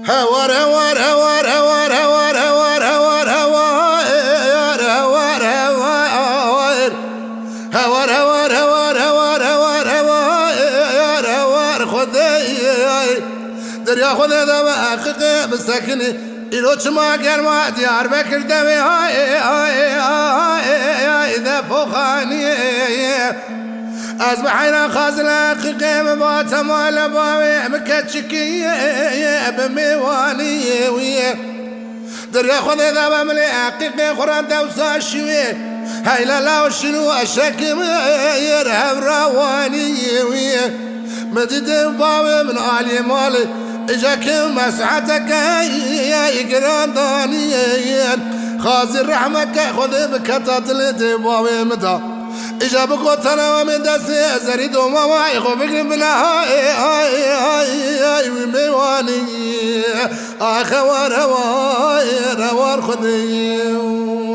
هوار هوار هوار هوار هوار هوار هوار هوار هوار هوار هوار هوار هوار هوار هوار هوار هوار خذي دريا خذي ذا حقيقي مسكني إلوش ما قال ما ديار بكر دمي هاي هاي هاي ذا فوخاني أصبحنا خازنا قيم بات مال باوي مكتشكي بميواني ويا دريا خذ ذا بملي حقيقي قران دوسا شوي هاي لا وشنو أشكم يرهب رواني ويا مدد باوي من علي مالي اجاك مسعتك يا يقران دانيا خازي رحمك خذ بكتات لدباوي مدى إجا بقوتنا ومن دسي زريد وما واي خوفك بنا هاي هاي هاي هاي وميواني آخوار هواي روار خذي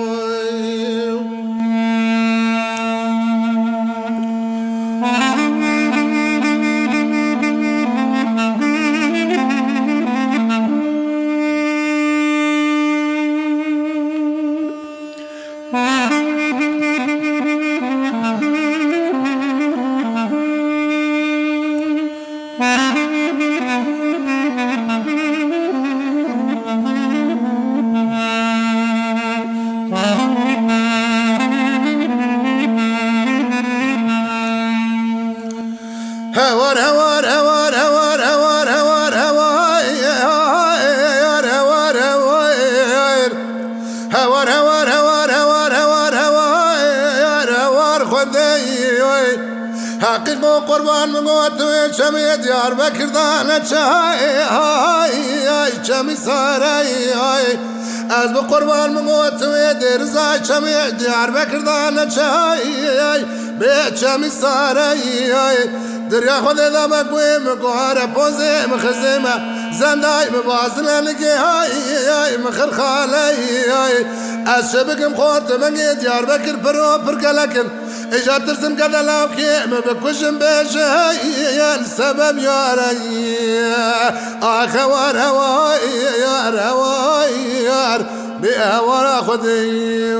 هوار هوار هوار هوار هوار هوار هوار هوار هوار هوار هوار هوار هوار هوار هوار خذي حقيق قربان مقوت شمي ديار بكر دانا شاي هاي شمي ساري هاي از بقربان مقوت درزا شمي ديار بكر دانا شاي بيت شمي ساري هاي دريا خذ ذا مقوي مقوارة بوزي مخزمة زنداي مبازلة لقي هاي مخر خالي هاي الشبك مخورت من ديار بكر برو برقلكن اجا ترسم كذا لو كيم بكوشم بيش هاي السبب يا ري اخوار هواي يا هواي يا بأهوار خذي